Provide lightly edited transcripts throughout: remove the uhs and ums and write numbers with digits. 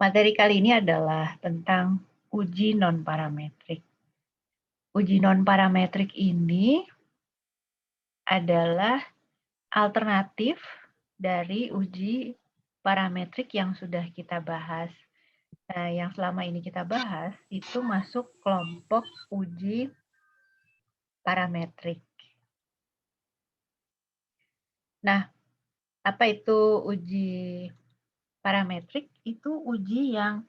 Materi kali ini adalah tentang uji non-parametrik. Uji non-parametrik ini adalah alternatif dari uji parametrik yang sudah kita bahas. Nah, yang selama ini kita bahas itu masuk kelompok uji parametrik. Nah, apa itu uji parametrik? Itu uji yang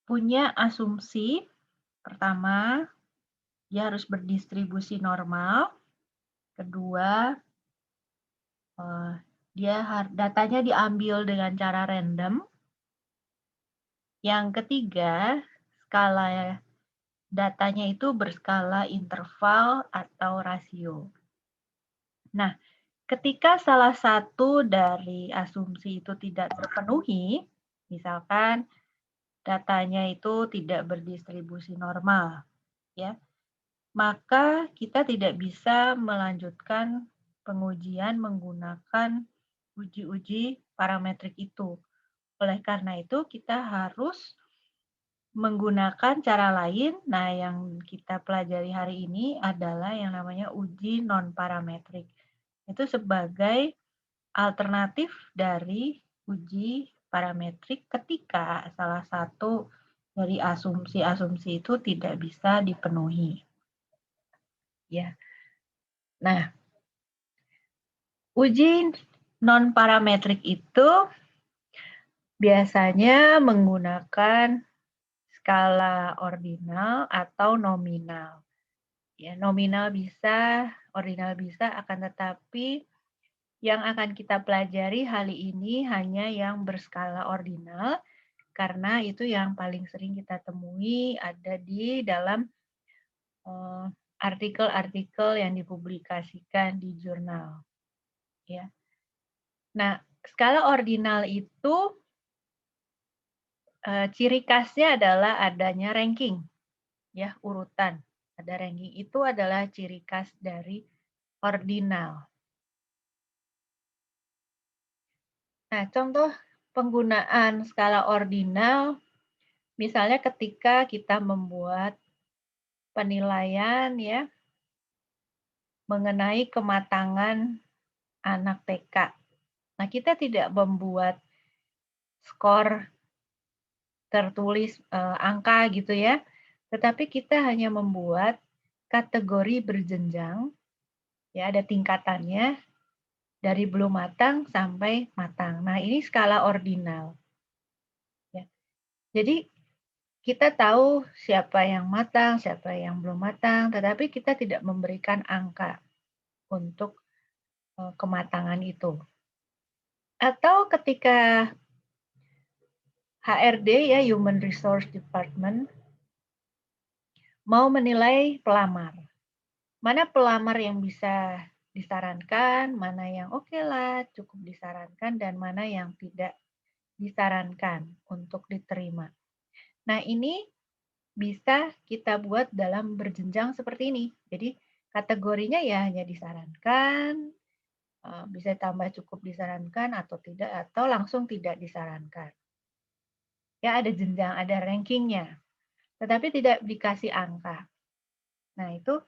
punya asumsi pertama, dia harus berdistribusi normal. Kedua, datanya diambil dengan cara random. Yang ketiga, skala datanya itu berskala interval atau rasio. Nah, ketika salah satu dari asumsi itu tidak terpenuhi, misalkan datanya itu tidak berdistribusi normal, ya, maka kita tidak bisa melanjutkan pengujian menggunakan uji-uji parametrik itu. Oleh karena itu, kita harus menggunakan cara lain. Nah, yang kita pelajari hari ini adalah yang namanya uji non-parametrik. Itu sebagai alternatif dari uji parametrik ketika salah satu dari asumsi-asumsi itu tidak bisa dipenuhi. Ya. Nah, uji non-parametrik itu biasanya menggunakan skala ordinal atau nominal. Ya, nominal bisa, ordinal bisa, akan tetapi yang akan kita pelajari hari ini hanya yang berskala ordinal, karena itu yang paling sering kita temui ada di dalam artikel-artikel yang dipublikasikan di jurnal. Ya. Nah, skala ordinal itu ciri khasnya adalah adanya ranking, ya, urutan. Ada ranking itu adalah ciri khas dari ordinal. Nah, contoh penggunaan skala ordinal, misalnya ketika kita membuat penilaian ya mengenai kematangan anak TK. Nah, kita tidak membuat skor tertulis angka gitu ya, tetapi kita hanya membuat kategori berjenjang, ya ada tingkatannya dari belum matang sampai matang. Nah, ini skala ordinal. Ya. Jadi kita tahu siapa yang matang, siapa yang belum matang, tetapi kita tidak memberikan angka untuk kematangan itu. Atau ketika HRD ya Human Resource Department mau menilai pelamar. Mana pelamar yang bisa disarankan, mana yang oke lah cukup disarankan, dan mana yang tidak disarankan untuk diterima. Nah, ini bisa kita buat dalam berjenjang seperti ini. Jadi kategorinya ya hanya disarankan, bisa tambah cukup disarankan atau tidak, atau langsung tidak disarankan. Ya ada jenjang, ada rankingnya, tetapi tidak dikasih angka. Nah, itu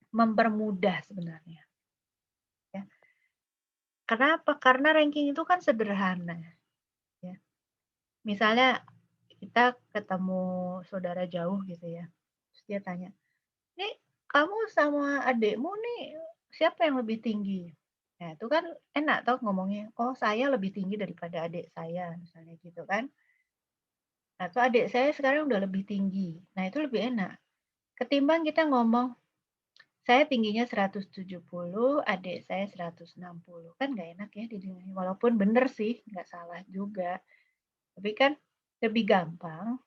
mempermudah sebenarnya. Ya. Kenapa? Karena ranking itu kan sederhana. Ya. Misalnya kita ketemu saudara jauh gitu ya, terus dia tanya, nih kamu sama adikmu nih siapa yang lebih tinggi? Nah itu kan enak tau ngomongnya, oh saya lebih tinggi daripada adik saya, misalnya gitu kan. Nah tuh adik saya sekarang udah lebih tinggi, nah itu lebih enak. Ketimbang kita ngomong, saya tingginya 170, adik saya 160. Kan nggak enak ya didengar. Walaupun bener sih, nggak salah juga. Tapi kan lebih gampang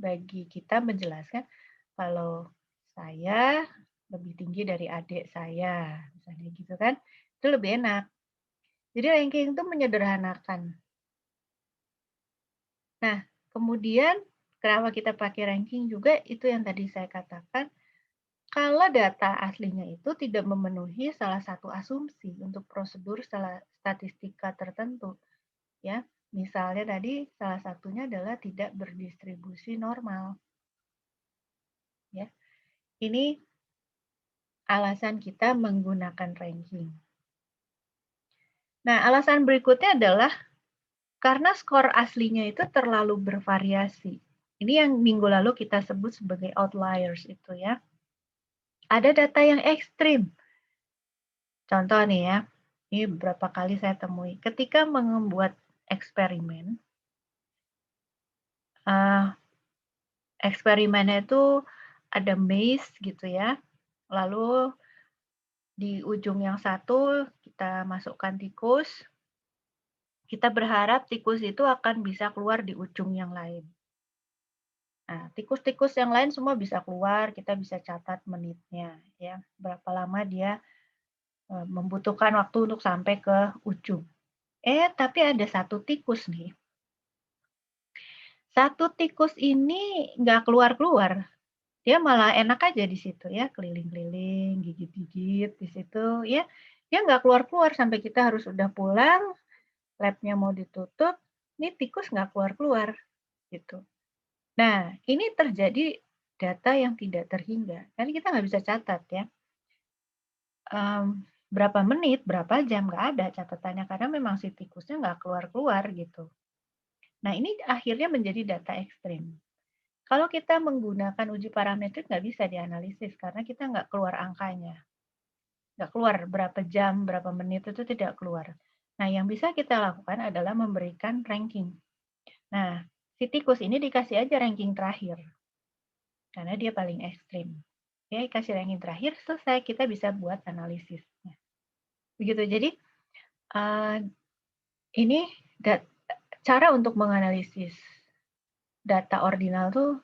bagi kita menjelaskan kalau saya lebih tinggi dari adik saya, misalnya gitu kan. Itu lebih enak. Jadi ranking itu menyederhanakan. Nah, kemudian kenapa kita pakai ranking juga, itu yang tadi saya katakan, kalau data aslinya itu tidak memenuhi salah satu asumsi untuk prosedur statistika tertentu, ya. Misalnya tadi salah satunya adalah tidak berdistribusi normal. Ya. Ini alasan kita menggunakan ranking. Nah, alasan berikutnya adalah karena skor aslinya itu terlalu bervariasi. Ini yang minggu lalu kita sebut sebagai outliers itu ya. Ada data yang ekstrim. Contoh nih ya, ini beberapa kali saya temui. Ketika membuat eksperimen, eksperimennya itu ada maze gitu ya. Lalu di ujung yang satu kita masukkan tikus. Kita berharap tikus itu akan bisa keluar di ujung yang lain. Nah, tikus-tikus yang lain semua bisa keluar, kita bisa catat menitnya ya. Berapa lama dia membutuhkan waktu untuk sampai ke ujung. Tapi ada satu tikus nih. Satu tikus ini nggak keluar-keluar. Dia malah enak aja di situ ya, keliling-keliling, gigit-gigit di situ ya. Dia nggak keluar-keluar sampai kita harus udah pulang, labnya mau ditutup, ini tikus nggak keluar-keluar gitu. Nah, ini terjadi data yang tidak terhingga. Kan kita nggak bisa catat ya. Berapa menit, berapa jam, nggak ada catatannya karena memang si tikusnya nggak keluar-keluar gitu. Nah, ini akhirnya menjadi data ekstrim. Kalau kita menggunakan uji parametrik nggak bisa dianalisis karena kita nggak keluar angkanya. Nggak keluar berapa jam, berapa menit itu tidak keluar. Nah, yang bisa kita lakukan adalah memberikan ranking. Nah, si tikus ini dikasih aja ranking terakhir karena dia paling ekstrim. Ya, kasih ranking terakhir, selesai, kita bisa buat analisisnya. Begitu, jadi ini cara untuk menganalisis data ordinal tuh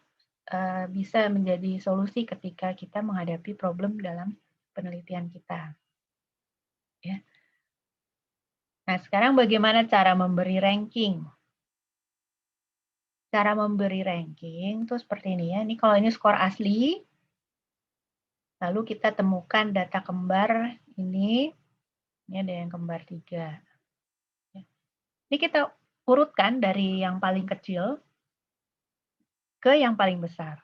bisa menjadi solusi ketika kita menghadapi problem dalam penelitian kita. Ya. Nah, sekarang bagaimana cara memberi ranking? Cara memberi ranking itu seperti ini ya. Ini kalau ini skor asli, lalu kita temukan data kembar ini ada yang kembar 3. Ini kita urutkan dari yang paling kecil ke yang paling besar.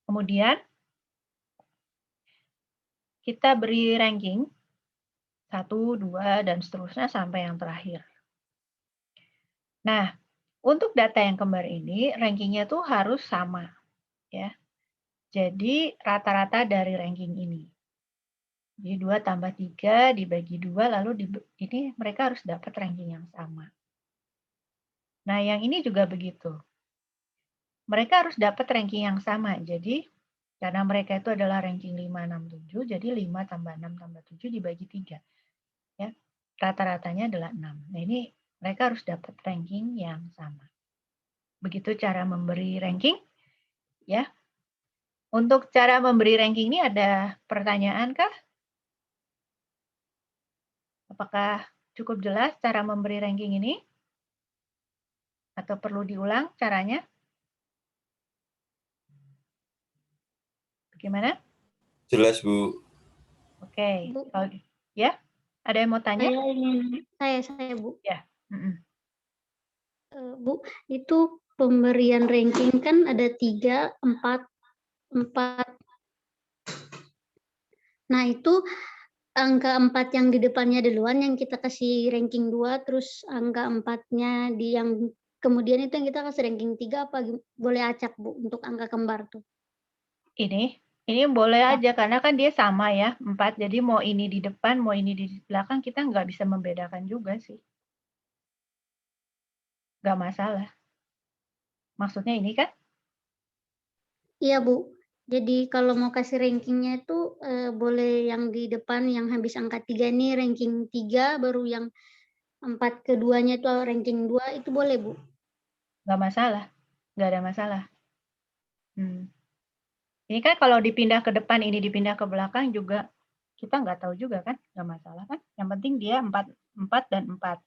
Kemudian kita beri ranking 1, 2, dan seterusnya sampai yang terakhir. Nah, untuk data yang kembar ini, rankingnya tuh harus sama. Ya. Jadi, rata-rata dari ranking ini. Jadi 2 tambah 3 dibagi 2, lalu ini mereka harus dapat ranking yang sama. Nah, yang ini juga begitu. Mereka harus dapat ranking yang sama. Jadi, karena mereka itu adalah ranking 5, 6, 7, jadi 5 tambah 6 tambah 7 dibagi 3. Ya. Rata-ratanya adalah 6. Nah, ini mereka harus dapat ranking yang sama. Begitu cara memberi ranking. Ya. Untuk cara memberi ranking ini ada pertanyaan kah? Apakah cukup jelas cara memberi ranking ini? Atau perlu diulang caranya? Bagaimana? Jelas, Bu. Oke. Bu. Ya, ada yang mau tanya? Saya Bu. Ya. Bu, itu pemberian ranking kan ada 3, 4. Nah, itu angka 4 yang di depannya duluan yang kita kasih ranking 2, terus angka 4-nya di yang kemudian itu yang kita kasih ranking 3 apa boleh acak, Bu, untuk angka kembar tuh? Ini boleh aja karena kan dia sama ya, 4. Jadi mau ini di depan, mau ini di belakang, kita nggak bisa membedakan juga sih. Nggak masalah. Maksudnya ini kan? Iya, Bu. Jadi kalau mau kasih rankingnya itu boleh yang di depan yang habis angka 3 nih ranking 3, baru yang 4 keduanya itu ranking 2, itu boleh, Bu? Nggak masalah. Nggak ada masalah. Ini kan kalau dipindah ke depan, ini dipindah ke belakang juga kita nggak tahu juga kan, nggak masalah kan. Yang penting dia 4 dan 4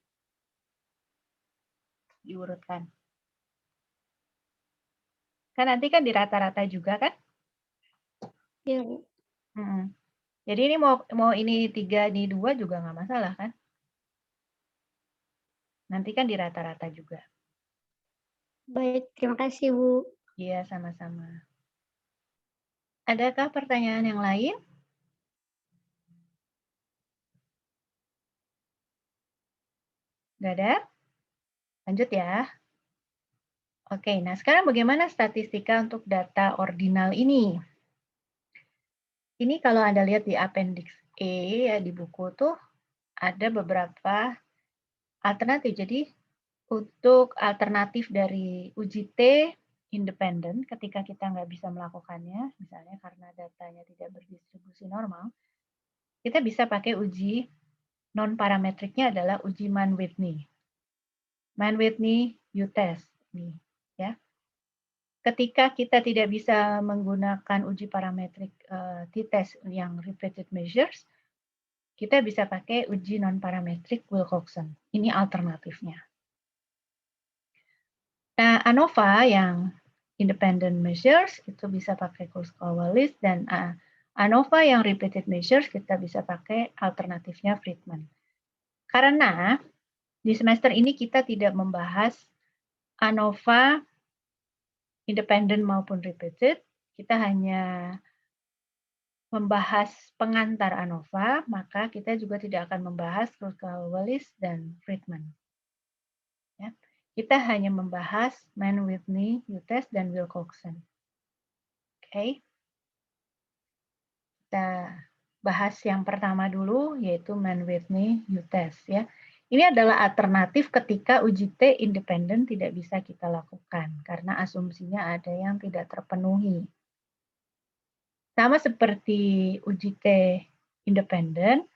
diurutkan. Kan nanti kan di rata-rata juga kan? Iya, Bu. Jadi ini mau ini 3, ini 2 juga nggak masalah kan? Nanti kan di rata-rata juga. Baik, terima kasih Bu. Iya, sama-sama. Adakah pertanyaan yang lain? Nggak ada? Lanjut ya. Oke, nah sekarang bagaimana statistika untuk data ordinal ini? Ini kalau Anda lihat di appendix E ya di buku tuh ada beberapa alternatif. Jadi untuk alternatif dari uji T independen ketika kita nggak bisa melakukannya, misalnya karena datanya tidak berdistribusi normal, kita bisa pakai uji non-parametriknya adalah uji Mann-Whitney. Mann-Whitney U-test. Nih, ya. Ketika kita tidak bisa menggunakan uji parametrik t-test yang repeated measures, kita bisa pakai uji non-parametrik Wilcoxon. Ini alternatifnya. Nah, ANOVA yang independent measures itu bisa pakai Kurzweil-Wallis, dan ANOVA yang repeated measures kita bisa pakai alternatifnya Friedman. Karena di semester ini kita tidak membahas ANOVA independent maupun repeated, kita hanya membahas pengantar ANOVA, maka kita juga tidak akan membahas Kurzweil-Wallis dan Friedman. Ya. Kita hanya membahas Mann-Whitney, U-test, dan Wilcoxon. Oke. Kita bahas yang pertama dulu, yaitu Mann-Whitney U-test. Ya. Ini adalah alternatif ketika uji T independen tidak bisa kita lakukan, karena asumsinya ada yang tidak terpenuhi. Sama seperti uji T independen,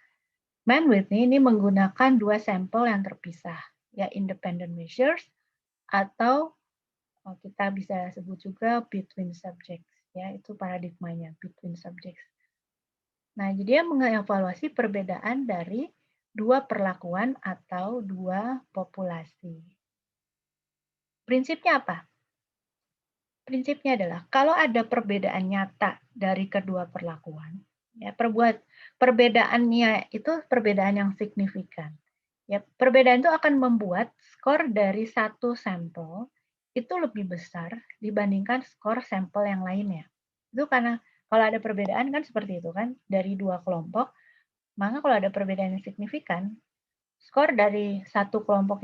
Mann-Whitney ini menggunakan dua sampel yang terpisah, ya independent measures atau kita bisa sebut juga between subjects, ya itu paradigmanya between subjects. Nah, jadi dia mengevaluasi perbedaan dari dua perlakuan atau dua populasi. Prinsipnya apa? Prinsipnya adalah kalau ada perbedaan nyata dari kedua perlakuan, ya perbedaannya itu perbedaan yang signifikan. Ya, perbedaan itu akan membuat skor dari satu sampel itu lebih besar dibandingkan skor sampel yang lainnya. Itu karena kalau ada perbedaan kan seperti itu kan, dari dua kelompok, maka kalau ada perbedaan yang signifikan, skor dari satu kelompok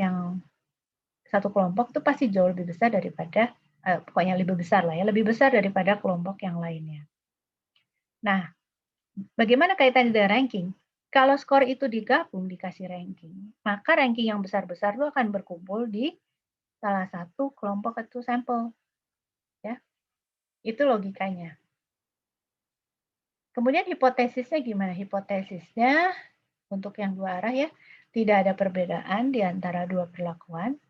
itu pasti jauh lebih besar daripada pokoknya lebih besar lah ya, lebih besar daripada kelompok yang lainnya. Nah, bagaimana kaitannya dengan ranking? Kalau skor itu digabung dikasih ranking, maka ranking yang besar-besar itu akan berkumpul di salah satu kelompok atau sampel. Ya. Itu logikanya. Kemudian hipotesisnya gimana? Hipotesisnya untuk yang dua arah ya, tidak ada perbedaan di antara dua perlakuan,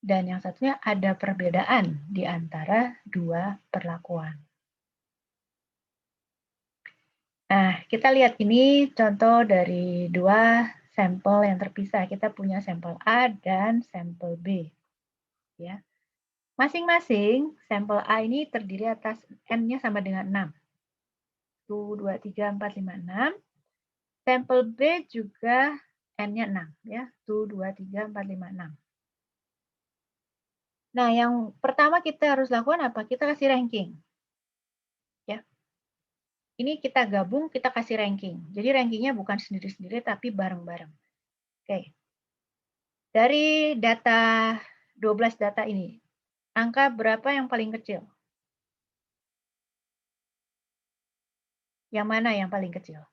dan yang satunya ada perbedaan di antara dua perlakuan. Nah, kita lihat ini contoh dari dua sampel yang terpisah. Kita punya sampel A dan sampel B. Ya. Masing-masing sampel A ini terdiri atas N-nya sama dengan 6. 1, 2, 3, 4, 5, 6. Sampel B juga N-nya 6. Ya. 1, 2, 3, 4, 5, 6. Nah, yang pertama kita harus lakukan apa? Kita kasih ranking. Ya. Ini kita gabung, kita kasih ranking. Jadi rankingnya bukan sendiri-sendiri, tapi bareng-bareng. Oke. Dari data 12 data ini, angka berapa yang paling kecil? Yang mana yang paling kecil?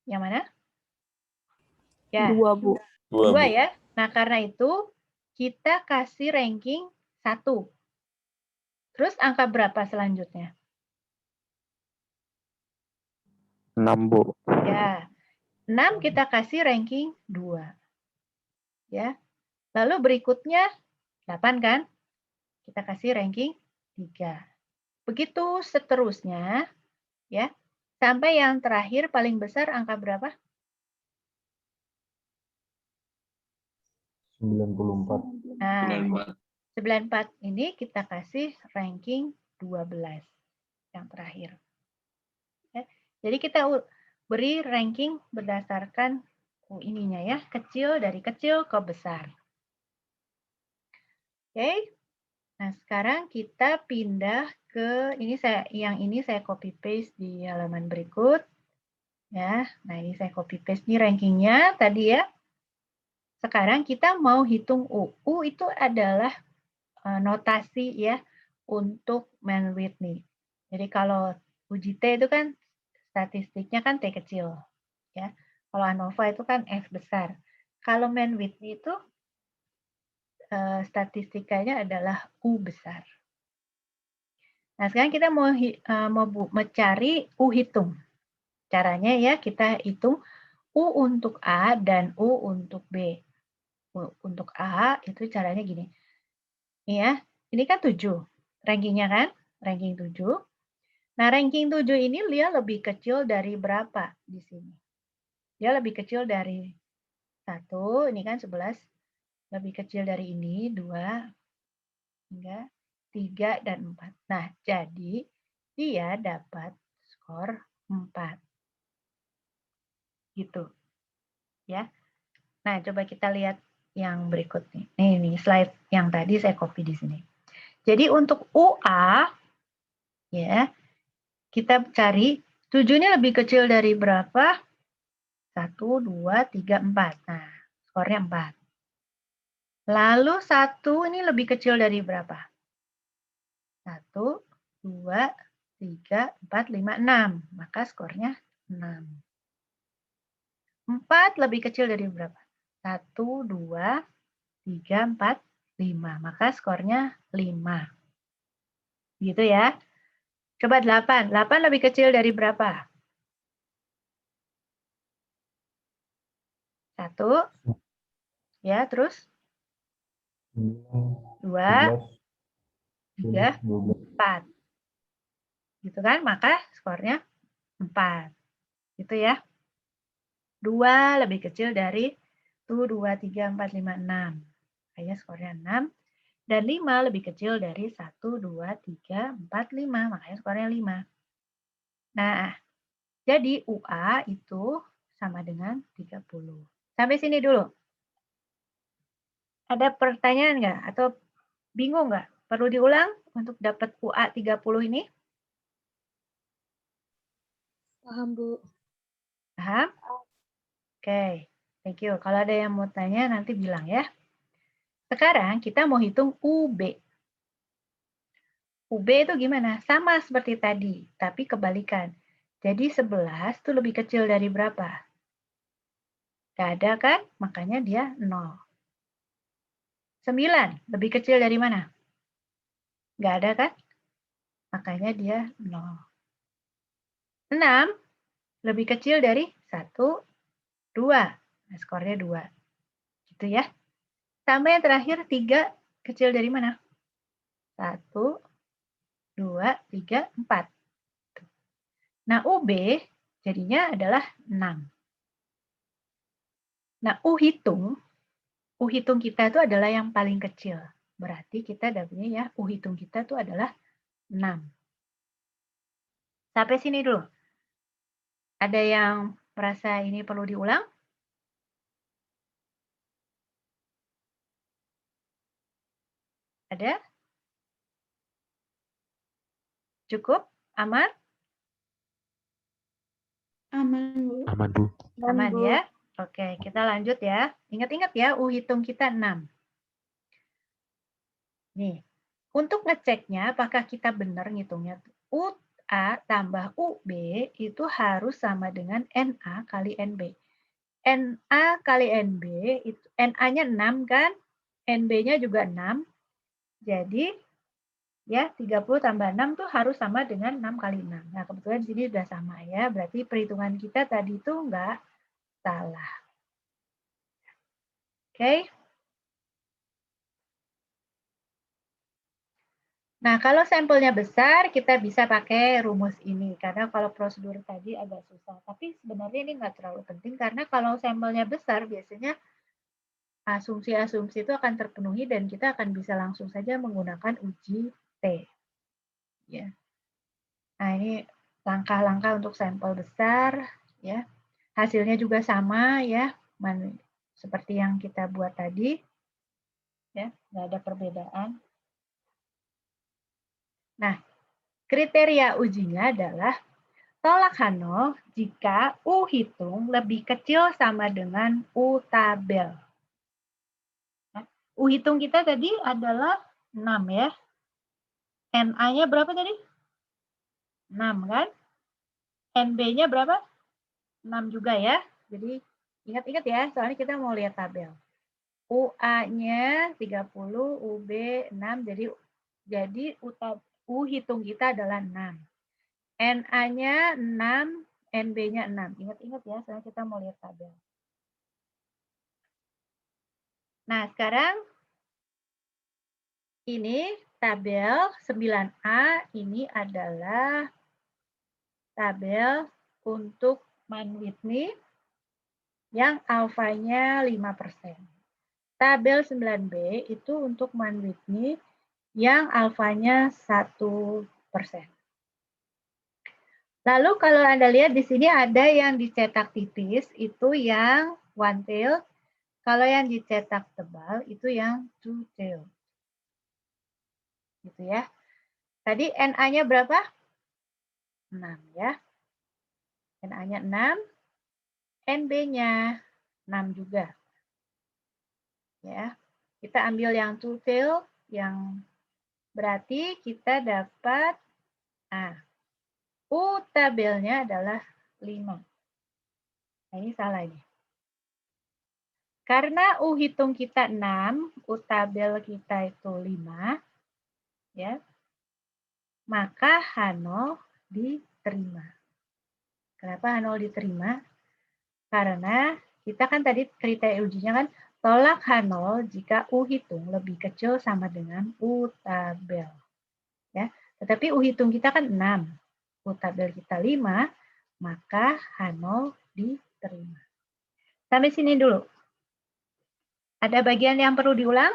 Yang mana? Ya. 2, Bu. 2, 2 Bu. ya. Nah, karena itu kita kasih ranking 1. Terus angka berapa selanjutnya? 6, Bu. Ya. 6 kita kasih ranking 2. Ya. Lalu berikutnya 8 kan? Kita kasih ranking 3. Begitu seterusnya ya. Sampai yang terakhir paling besar angka berapa? 94. Nah, 94 ini kita kasih ranking 12 yang terakhir. Ya. Jadi kita beri ranking berdasarkan ininya ya, kecil dari kecil ke besar. Oke. Nah, sekarang kita pindah ke yang ini saya copy paste di halaman berikut. Ya, nah ini saya copy paste nih rankingnya tadi ya. Sekarang kita mau hitung U. U itu adalah notasi ya untuk man width nih. Jadi kalau uji T itu kan statistiknya kan T kecil ya. Kalau ANOVA itu kan F besar. Kalau man width itu statistikanya adalah U besar. Nah, sekarang kita mau mencari U hitung. Caranya ya kita hitung U untuk A dan U untuk B. U untuk A itu caranya gini. Nih ya, ini kan 7 rankingnya kan? Ranking 7. Nah, ranking 7 ini dia lebih kecil dari berapa di sini? Dia lebih kecil dari 1, ini kan 11. Lebih kecil dari ini, 2, hingga 3, dan 4. Nah, jadi dia dapat skor 4. Gitu. Ya. Nah, coba kita lihat yang berikut nih. Nih slide yang tadi saya copy di sini. Jadi untuk UA ya, kita cari 7 ini lebih kecil dari berapa? 1, 2, 3, 4. Nah, skornya 4. Lalu 1 ini lebih kecil dari berapa? 1, 2, 3, 4, 5, 6. Maka skornya 6. 4 lebih kecil dari berapa? 1, 2, 3, 4, 5. Maka skornya 5. Gitu ya. Coba 8. 8 lebih kecil dari berapa? 1. Ya, terus? 2, 3, 4. Gitu kan? Maka skornya 4. Gitu ya. 2 lebih kecil dari 1, 2, 3, 4, 5, 6. Makanya skornya 6. Dan 5 lebih kecil dari 1, 2, 3, 4, 5. Makanya skornya 5. Nah, jadi UA itu sama dengan 30. Sampai sini dulu. Ada pertanyaan nggak? Atau bingung nggak? Perlu diulang untuk dapat UA 30 ini? Paham, Bu. Paham? Oke, thank you. Kalau ada yang mau tanya nanti bilang ya. Sekarang kita mau hitung UB. UB itu gimana? Sama seperti tadi, tapi kebalikan. Jadi 11 itu lebih kecil dari berapa? Gak ada kan? Makanya dia 0. 9 lebih kecil dari mana? Gak ada kan? Makanya dia 0. 6 lebih kecil dari 1, 2. Nah, skornya 2. Gitu ya. Sampai yang terakhir 3 kecil dari mana? 1, 2, 3, 4. Nah, UB jadinya adalah 6. Nah, U hitung kita itu adalah yang paling kecil. Berarti kita dapatnya ya, U hitung kita itu adalah 6. Sampai sini dulu. Ada yang merasa ini perlu diulang? Ada? Cukup? Aman? Aman, Bu. Aman, Bu. Aman ya? Oke, kita lanjut ya. Ingat-ingat ya, U hitung kita 6. Nih, untuk ngeceknya apakah kita benar ngitungnya. UA tambah UB itu harus sama dengan NA kali NB. NA kali NB, itu NA-nya 6 kan? NB-nya juga 6. Jadi, ya 30 tambah 6 tuh harus sama dengan 6 kali 6. Nah, kebetulan di sini sudah sama ya. Berarti perhitungan kita tadi itu enggak salah. Oke. Nah, kalau sampelnya besar, kita bisa pakai rumus ini. Karena kalau prosedur tadi agak susah. Tapi sebenarnya ini nggak terlalu penting. Karena kalau sampelnya besar, biasanya asumsi-asumsi itu akan terpenuhi dan kita akan bisa langsung saja menggunakan uji T. Ya. Nah, ini langkah-langkah untuk sampel besar. ya. Hasilnya juga sama ya, seperti yang kita buat tadi, ya, nggak ada perbedaan. Nah, kriteria ujinya adalah tolak Hano jika U hitung lebih kecil sama dengan U tabel. U hitung kita tadi adalah 6 ya. NA-nya berapa tadi? 6 kan? NB-nya berapa? 6 juga ya. Jadi ingat-ingat ya, soalnya kita mau lihat tabel. UA-nya 30, UB 6, jadi U hitung kita adalah 6. NA-nya 6, NB-nya 6. Ingat-ingat ya, soalnya kita mau lihat tabel. Nah, sekarang ini tabel 9A, ini adalah tabel untuk Man-Whitney yang alfanya 5%. Tabel 9B itu untuk Man-Whitney yang alfanya 1%. Lalu kalau Anda lihat di sini ada yang dicetak tipis, itu yang one tail. Kalau yang dicetak tebal, itu yang two tail. Gitu ya. Tadi NA-nya berapa? 6 ya. NA-nya 6, NB-nya 6 juga. Ya. Kita ambil yang two tail, yang berarti kita dapat U tabelnya adalah 5. Nah, ini salah ini. Karena U hitung kita 6, U tabel kita itu 5, ya, maka H0 diterima. Kenapa H0 diterima? Karena kita kan tadi kriteria ujinya kan tolak H0 jika U hitung lebih kecil sama dengan U tabel. Ya, tetapi U hitung kita kan 6, U tabel kita 5, maka H0 diterima. Sampai sini dulu. Ada bagian yang perlu diulang?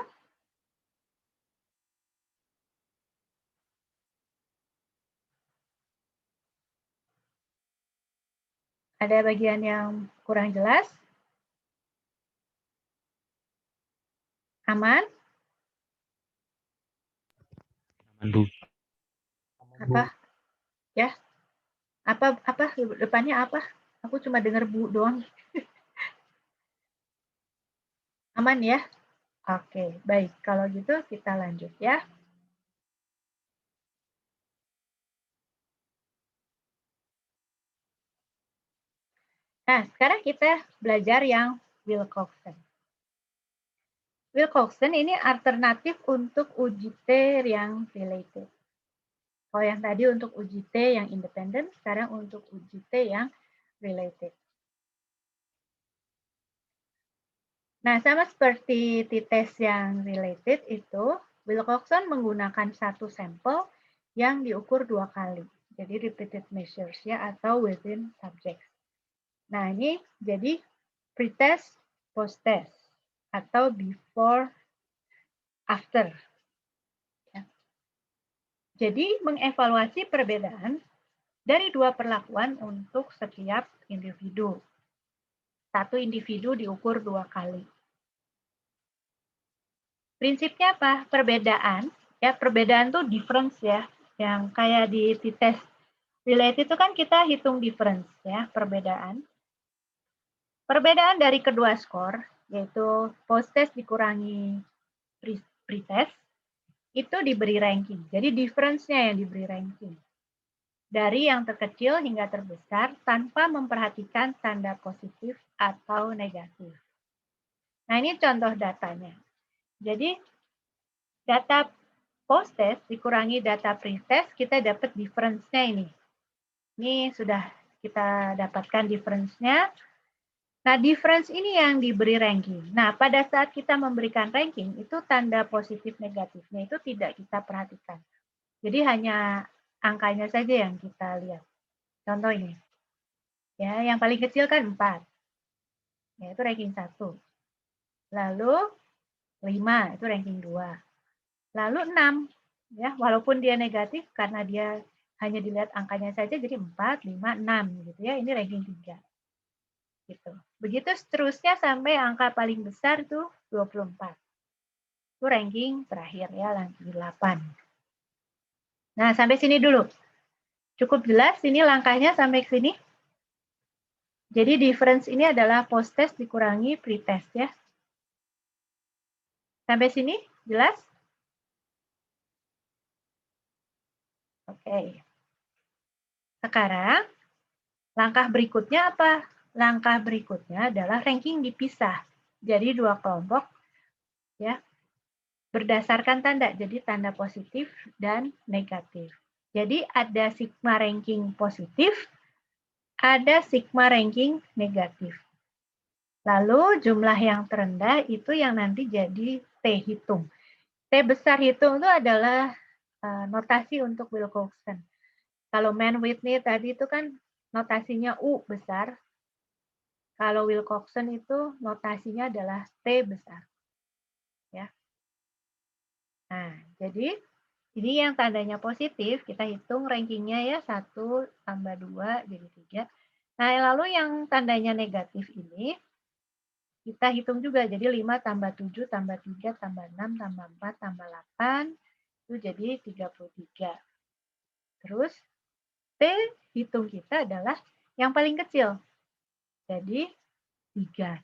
Ada bagian yang kurang jelas? Aman? Bu. Apa? Ya? Apa depannya apa? Aku cuma dengar Bu doang. Aman ya? Oke, baik. Kalau gitu kita lanjut ya. Nah, sekarang kita belajar yang Wilcoxon. Wilcoxon ini alternatif untuk uji T yang related. Kalau yang tadi untuk uji T yang independen, sekarang untuk uji T yang related. Nah, sama seperti t-test yang related itu, Wilcoxon menggunakan satu sampel yang diukur 2 kali. Jadi repeated measures ya, atau within subjects. Nah, ini jadi pre-test, post-test, atau before, after. Ya. Jadi, mengevaluasi perbedaan dari 2 perlakuan untuk setiap individu. Satu individu diukur 2 kali. Prinsipnya apa? Perbedaan. Ya, perbedaan tuh difference ya. Yang kayak di t-test related itu kan kita hitung difference ya, perbedaan. Perbedaan dari kedua skor, yaitu post-test dikurangi pre-test, itu diberi ranking. Jadi difference-nya yang diberi ranking. Dari yang terkecil hingga terbesar tanpa memperhatikan tanda positif atau negatif. Nah, ini contoh datanya. Jadi, data post-test dikurangi data pre-test, kita dapat difference-nya ini. Ini sudah kita dapatkan difference-nya. Nah, difference ini yang diberi ranking. Nah, pada saat kita memberikan ranking, itu tanda positif negatifnya itu tidak kita perhatikan. Jadi hanya angkanya saja yang kita lihat. Contoh ini. Ya, yang paling kecil kan 4. Yaitu ranking 1. Lalu 5, itu ranking 2. Lalu 6. Ya, walaupun dia negatif karena dia hanya dilihat angkanya saja jadi 4, 5, 6 gitu ya. Ini ranking 3. Begitu seterusnya sampai angka paling besar tuh 24. Itu ranking terakhir ya, ranking 8. Nah, sampai sini dulu. Cukup jelas ini langkahnya sampai ke sini? Jadi difference ini adalah post-test dikurangi pre-test ya. Sampai sini jelas? Oke. Sekarang langkah berikutnya apa? Langkah berikutnya adalah ranking dipisah. Jadi dua kelompok ya. Berdasarkan tanda, jadi tanda positif dan negatif. Jadi ada sigma ranking positif, ada sigma ranking negatif. Lalu jumlah yang terendah itu yang nanti jadi T hitung. T besar hitung itu adalah notasi untuk Wilcoxon. Kalau Mann-Whitney tadi itu kan notasinya U besar. Kalau Wilcoxon itu notasinya adalah T besar. Ya. Nah, jadi ini yang tandanya positif, kita hitung rankingnya ya 1 tambah 2 jadi 3. Nah, lalu yang tandanya negatif ini, kita hitung juga, jadi 5 tambah 7 tambah 3 tambah 6 tambah 4 tambah 8, itu jadi 33. Terus, T hitung kita adalah yang paling kecil, jadi 3.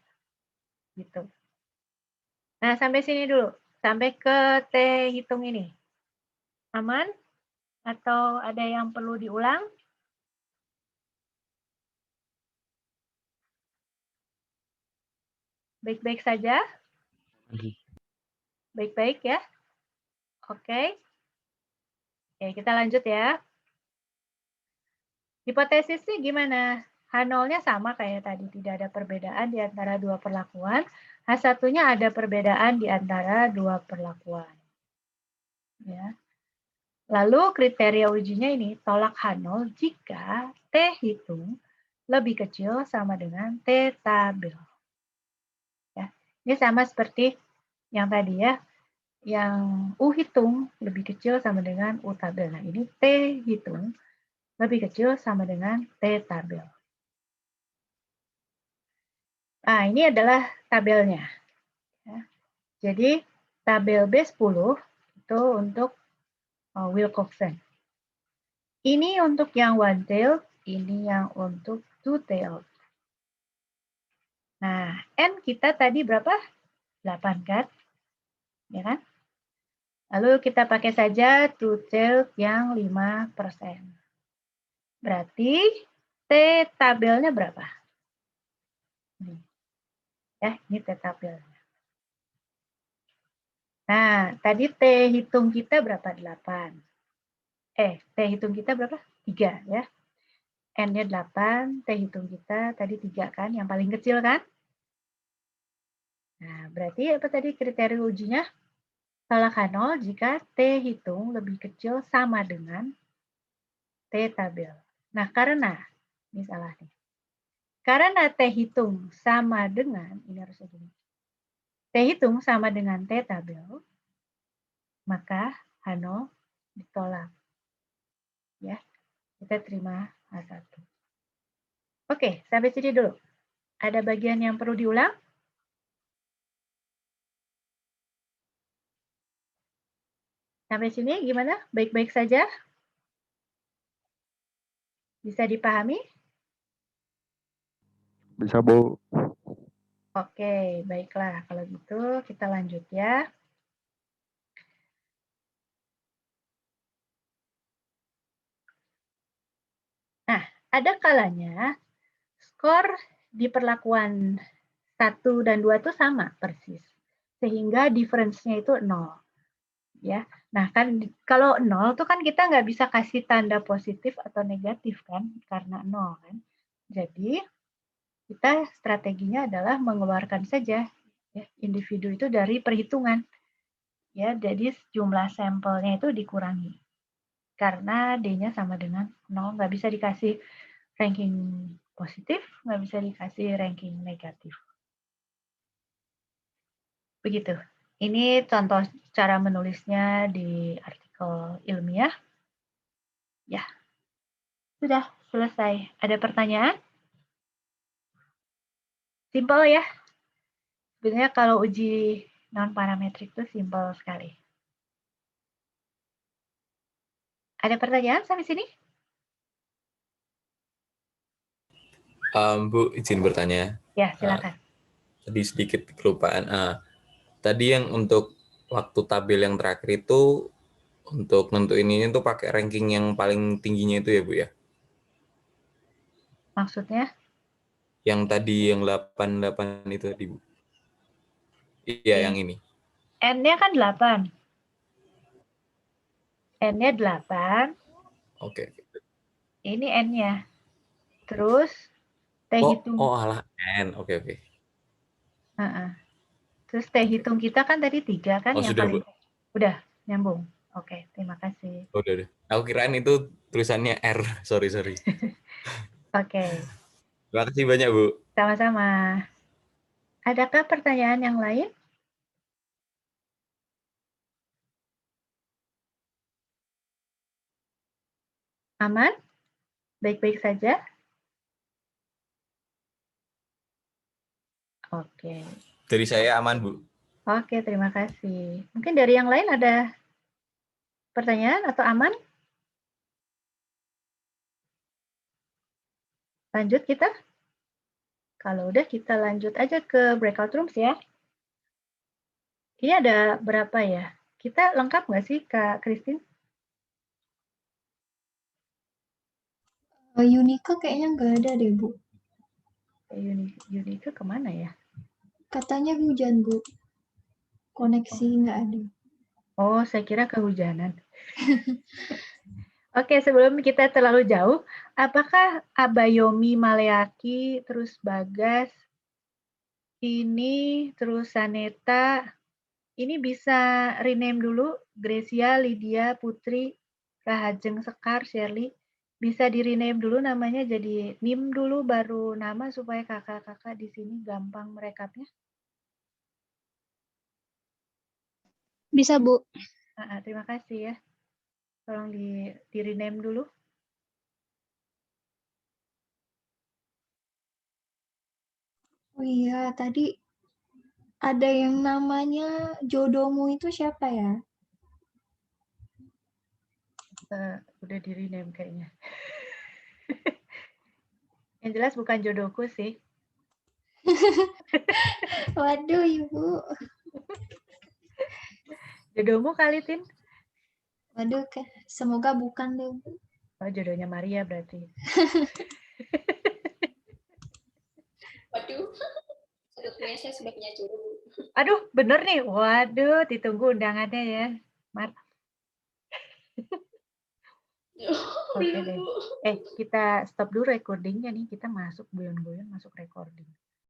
Gitu. Nah, sampai sini dulu, sampai ke T hitung ini. Aman? Atau ada yang perlu diulang? Baik-baik saja? Baik-baik ya? Oke. Oke, kita lanjut ya. Hipotesisnya gimana? H0-nya sama kayak tadi, tidak ada perbedaan di antara dua perlakuan. H1-nya ada perbedaan di antara dua perlakuan. Ya. Lalu kriteria ujinya ini, tolak H0 jika T hitung lebih kecil sama dengan T tabel. Ya. Ini sama seperti yang tadi ya, yang U hitung lebih kecil sama dengan U tabel. Nah, ini T hitung lebih kecil sama dengan T tabel. Nah, ini adalah tabelnya. Ya. Jadi, tabel B10 itu untuk Wilcoxon. Ini untuk yang one-tailed, ini yang untuk two-tailed. Nah, N kita tadi berapa? 8 kan? Ya kan? Lalu kita pakai saja two-tailed yang 5%. Berarti T tabelnya berapa? Ini. Ya, ini T tabelnya. Nah, tadi T hitung kita berapa? 8. T hitung kita berapa? 3 ya. N-nya 8, T hitung kita tadi 3 kan, yang paling kecil kan? Nah, berarti apa tadi kriteria ujinya? Tolak H0 jika T hitung lebih kecil sama dengan T tabel. Nah, karena, ini salah nih. Karena T hitung sama dengan, ini harus begini. T hitung sama dengan T tabel, maka H0 ditolak. Ya, kita terima H1. Oke, sampai sini dulu. Ada bagian yang perlu diulang? Sampai sini gimana? Baik-baik saja? Bisa dipahami? Bisa, Bu. Oke, baiklah. Kalau gitu kita lanjut ya. Nah, ada kalanya skor di perlakuan 1 dan 2 itu sama persis. Sehingga difference-nya itu 0. Ya. Nah, kan kalau 0 itu kan kita nggak bisa kasih tanda positif atau negatif kan, karena 0 kan. Jadi, kita strateginya adalah mengeluarkan saja ya, individu itu dari perhitungan. Ya, jadi jumlah sampelnya itu dikurangi. Karena D-nya sama dengan 0, nggak bisa dikasih ranking positif, nggak bisa dikasih ranking negatif. Begitu. Ini contoh cara menulisnya di artikel ilmiah. Ya, sudah selesai. Ada pertanyaan? Simpel ya. Sebenarnya kalau uji non-parametrik itu simpel sekali. Ada pertanyaan sampai sini? Bu, izin bertanya. Ya, silakan. Tadi sedikit kelupaan. Tadi yang untuk waktu tabel yang terakhir itu untuk nentuin ini tuh pakai ranking yang paling tingginya itu ya, Bu ya? Maksudnya? Yang tadi yang 88 itu tadi, Bu. Iya, yang ini. N-nya kan 8. N-nya 8. Oke. Ini N-nya. Terus T hitung. Oh, alah N. Oke. Terus T hitung kita kan tadi 3 kan Oh, yang sudah, paling. Bu. Udah, nyambung. Oke, terima kasih. Oh, udah. Aku kirain itu tulisannya R. Sorry. Oke, Terima kasih banyak, Bu. sama-sama. Adakah pertanyaan yang lain? Aman? Baik-baik saja? Oke. Dari saya aman, Bu. Oke, terima kasih. Mungkin dari yang lain ada pertanyaan atau aman? Lanjut kita? Kalau udah kita lanjut aja ke breakout rooms ya. Ini ada berapa ya? Kita lengkap nggak sih, Kak Christine? Unika kayaknya nggak ada deh, Bu. Unika kemana ya? Katanya hujan, Bu. Koneksi nggak ada. Oh, saya kira kehujanan. Oke, sebelum kita terlalu jauh, apakah Abayomi Maleaki, terus Bagas, ini, terus Saneta, ini bisa rename dulu, Gracia, Lydia, Putri, Rahajeng Sekar, Shirley, bisa di rename dulu namanya jadi NIM dulu, baru nama supaya kakak-kakak di sini gampang merekapnya. Bisa, Bu. Terima kasih ya. Tolong di rename dulu. Oh iya, tadi ada yang namanya jodohmu itu siapa ya? Udah di rename kayaknya. Yang jelas bukan jodohku sih. Waduh, Ibu. Jodohmu kali, Tin? Waduh, semoga bukan deh, Bu. Oh, jodohnya Maria berarti. Waduh, sebetulnya saya sudah punya jodoh. Aduh, bener nih. Waduh, ditunggu undangannya ya, Mar. Oke deh. Kita stop dulu recordingnya nih. Kita masuk guyon-guyon, masuk recording.